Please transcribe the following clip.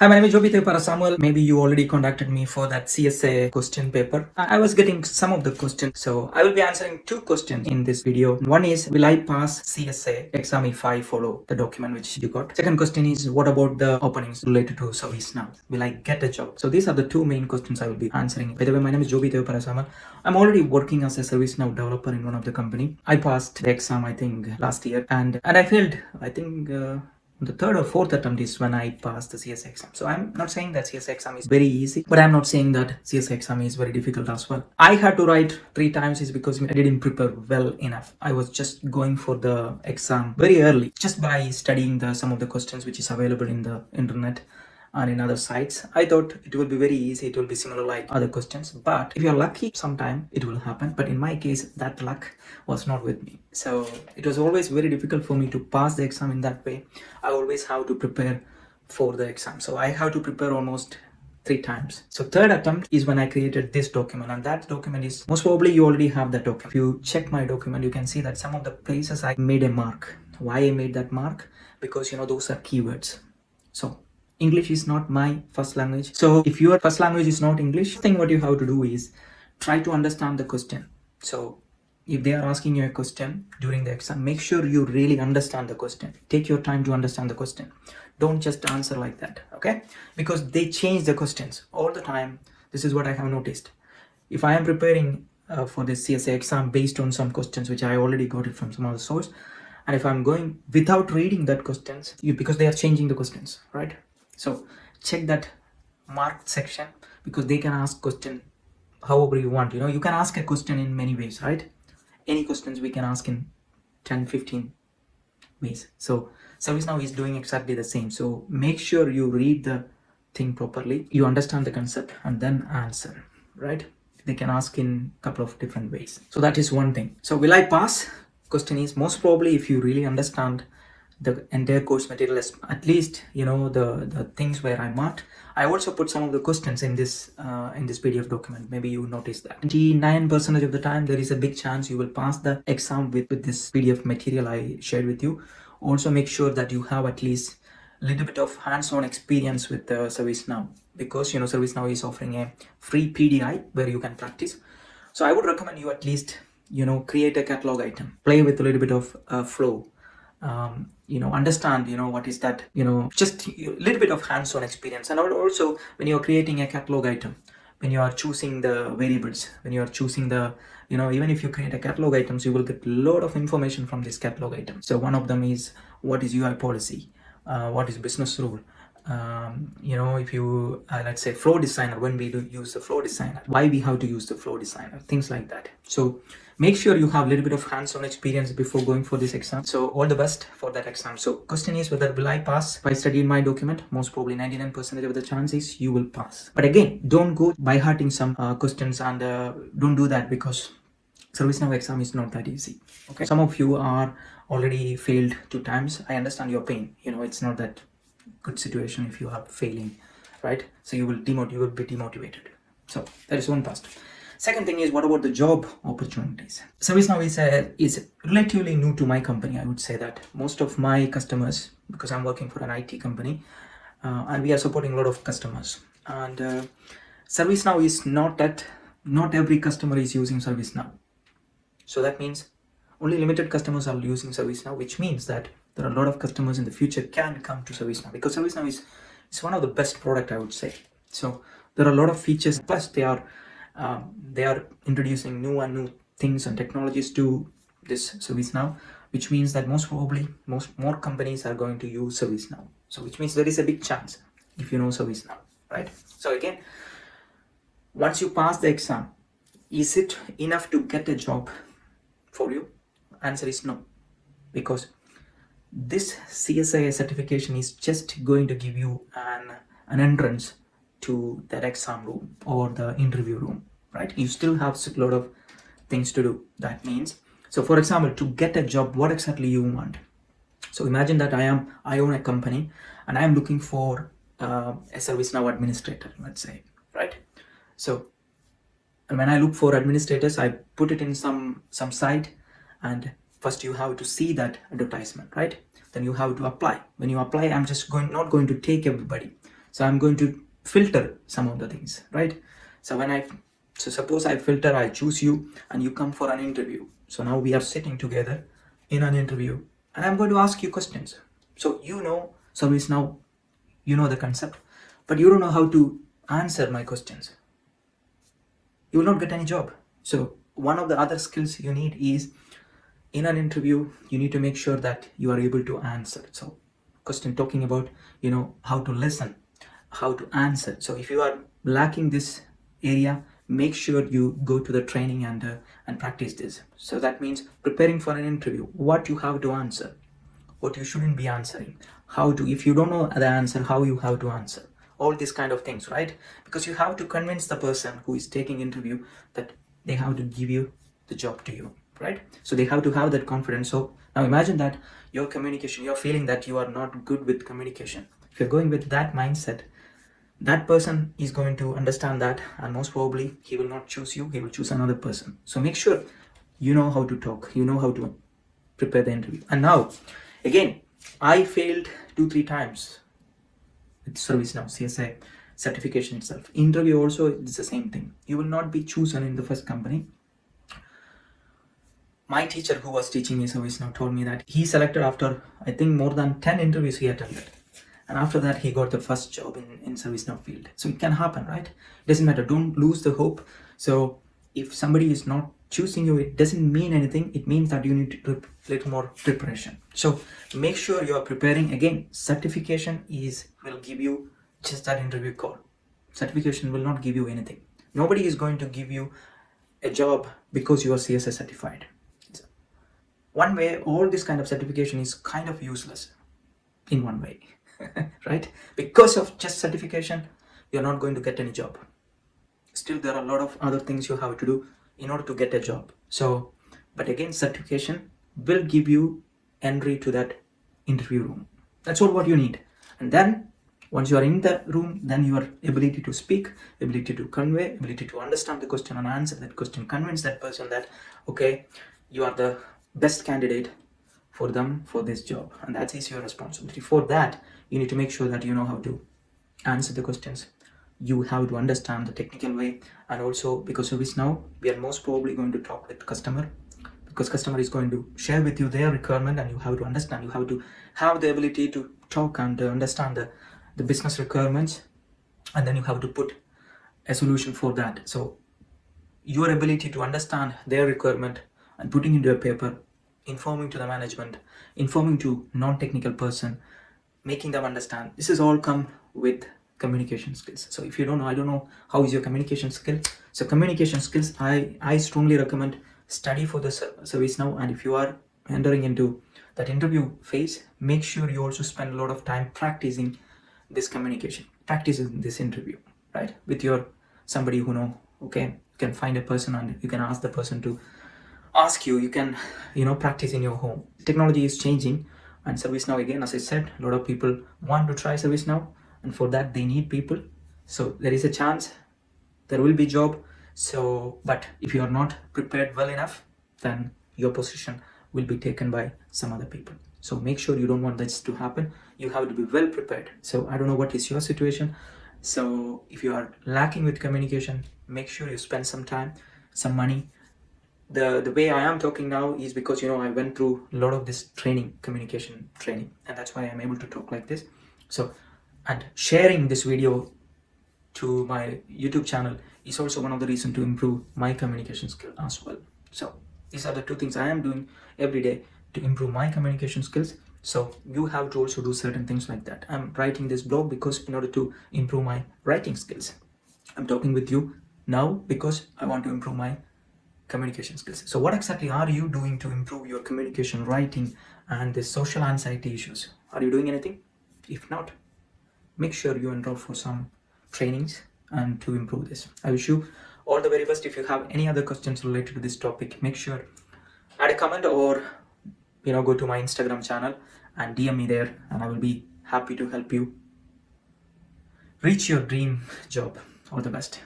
Hi, my name is Jobite Samuel. Maybe you already contacted me for that CSA question paper. I was getting some of the questions, so I will be answering two questions in this video. One is, will I pass CSA exam if I follow the document which you got? Second question is, what about the openings related to ServiceNow? Will I get a job? So these are the two main questions I will be answering. By the way, my name is Jobite Samuel. I'm already working as a ServiceNow developer in one of the company. I passed the exam, I think, last year, and I failed, I think, the third or fourth attempt is when I passed the CS exam. So I'm not saying that CS exam is very easy, but I'm not saying that CS exam is very difficult as well. I had to write 3 times is because I didn't prepare well enough. I was just going for the exam very early, just by studying some of the questions which is available in the internet and in other sites. I thought it will be very easy, it will be similar like other questions, but if you're lucky, sometime it will happen. But in my case, that luck was not with me, so it was always very difficult for me to pass the exam in that way. I always have to prepare for the exam, so I have to prepare almost 3 times. So third attempt is when I created this document, and that document is, most probably you already have that document. If you check my document, you can see that some of the places I made a mark. Why I made that mark? Because those are keywords. So English is not my first language. So if your first language is not English, the thing what you have to do is try to understand the question. So if they are asking you a question during the exam, make sure you really understand the question. Take your time to understand the question. Don't just answer like that, okay? Because they change the questions all the time. This is what I have noticed. If I am preparing for this CSA exam based on some questions which I already got it from some other source, and if I'm going without reading that questions, because they are changing the questions, right? So check that marked section, because they can ask question however you want. You can ask a question in many ways, right? Any questions we can ask in 10-15 ways. So ServiceNow is doing exactly the same. So make sure you read the thing properly, you understand the concept, and then answer, right? They can ask in a couple of different ways. So that is one thing. So will I pass? Question is, most probably, if you really understand the entire course material, at least the things where I marked. I also put some of the questions in this PDF document. Maybe you noticed that 99% of the time there is a big chance you will pass the exam with this PDF material I shared with you. Also make sure that you have at least a little bit of hands-on experience with the ServiceNow, because ServiceNow is offering a free PDI where you can practice. So I would recommend you at least create a catalog item, play with a little bit of flow, understand what is that, just a little bit of hands-on experience. And also, when you're creating a catalog item, when you are choosing the variables, when you are choosing the even if you create a catalog items, you will get a lot of information from this catalog item. So one of them is, what is UI policy, what is business rule, if you let's say flow designer, when we do use the flow designer, why we have to use the flow designer, things like that. So make sure you have a little bit of hands-on experience before going for this exam. So all the best for that exam. So question is, whether will I pass? If I study in my document, most probably 99% of the chances you will pass. But again, don't go by hearting some questions, and don't do that, because ServiceNow exam is not that easy, okay? Some of you are already failed 2 times. I understand your pain. It's not that good situation if you are failing, right? So you will be demotivated. So that is one past. Second thing is, what about the job opportunities? ServiceNow is relatively new to my company. I would say that most of my customers, because I'm working for an IT company, and we are supporting a lot of customers, and ServiceNow is not every customer is using ServiceNow. So that means only limited customers are using ServiceNow, which means that there are a lot of customers in the future can come to ServiceNow, because ServiceNow is one of the best product, I would say. So there are a lot of features, plus they are introducing new things and technologies to this ServiceNow, which means that most probably more companies are going to use ServiceNow. So which means there is a big chance if you know ServiceNow, right? So again, once you pass the exam, is it enough to get a job for you? Answer is no, because this CSA certification is just going to give you an entrance to that exam room or the interview room, right? You still have a lot of things to do. That means, so for example, to get a job, what exactly you want? So imagine that I own a company and I am looking for a ServiceNow administrator, let's say, right? So when I look for administrators, I put it in some site, and first you have to see that advertisement, right? Then you have to apply. When you apply, I'm just not going to take everybody. So I'm going to filter some of the things, right? So suppose I filter, I choose you and you come for an interview. So now we are sitting together in an interview and I'm going to ask you questions. So ServiceNow, you know the concept, but you don't know how to answer my questions. You will not get any job. So one of the other skills you need is, in an interview, you need to make sure that you are able to answer. So question talking about, how to listen, how to answer. So if you are lacking this area, make sure you go to the training and practice this. So that means preparing for an interview, what you have to answer, what you shouldn't be answering, how to, if you don't know the answer, how you have to answer, all these kind of things, right? Because you have to convince the person who is taking interview that they have to give you the job to you, right? So they have to have that confidence. So now imagine that your communication, you're feeling that you are not good with communication. If you're going with that mindset, that person is going to understand that, and most probably he will not choose you, he will choose another person. So make sure you know how to talk, you know how to prepare the interview. And now again, I failed 2-3 times with ServiceNow CSA certification itself. Interview also is the same thing. You will not be chosen in the first company. My teacher who was teaching me ServiceNow told me that he selected after, I think, more than 10 interviews he attended. And after that, he got the first job in ServiceNow field. So it can happen, right? Doesn't matter. Don't lose the hope. So if somebody is not choosing you, it doesn't mean anything. It means that you need to do a little more preparation. So make sure you are preparing. Again, certification will give you just that interview call. Certification will not give you anything. Nobody is going to give you a job because you are CSA certified. One way, all this kind of certification is kind of useless in one way. Right? Because of just certification, you're not going to get any job. Still, there are a lot of other things you have to do in order to get a job. So, but again, certification will give you entry to that interview room. That's all what you need. And then once you are in the room, then your ability to speak, ability to convey, ability to understand the question and answer that question, convince that person that, okay, you are the best candidate for them for this job, and that is your responsibility. For that, you need to make sure that you know how to answer the questions, you have to understand the technical way, and also because of this now we are most probably going to talk with customer, because customer is going to share with you their requirement, and you have to understand, you have to have the ability to talk and understand the business requirements, and then you have to put a solution for that. So your ability to understand their requirement and putting into a paper, informing to the management, informing to non-technical person, making them understand, this is all come with communication skills. So if you don't know, I don't know how is your communication skill. So communication skills, I strongly recommend study for the ServiceNow, and if you are entering into that interview phase, make sure you also spend a lot of time practicing this communication, practicing this interview, right, with your somebody who know. Okay, you can find a person and you can ask the person to ask you, you can practice in your home. Technology is changing, and ServiceNow, again, as I said, a lot of people want to try ServiceNow, and for that they need people. So there is a chance there will be job. So but if you are not prepared well enough, then your position will be taken by some other people. So make sure you don't want this to happen. You have to be well prepared. So I don't know what is your situation. So if you are lacking with communication, make sure you spend some time, some money. The way I am talking now is because I went through a lot of this communication training, and that's why I'm able to talk like this. So, and sharing this video to my YouTube channel is also one of the reasons to improve my communication skill as well. So these are the two things I am doing every day to improve my communication skills. So you have to also do certain things like that. I'm writing this blog because in order to improve my writing skills. I'm talking with you now because I want to improve my communication skills. So what exactly are you doing to improve your communication, writing, and the social anxiety issues? Are you doing anything? If not, make sure you enroll for some trainings and to improve this. I wish you all the very best. If you have any other questions related to this topic, make sure add a comment or go to my Instagram channel and DM me there, and I will be happy to help you reach your dream job. All the best.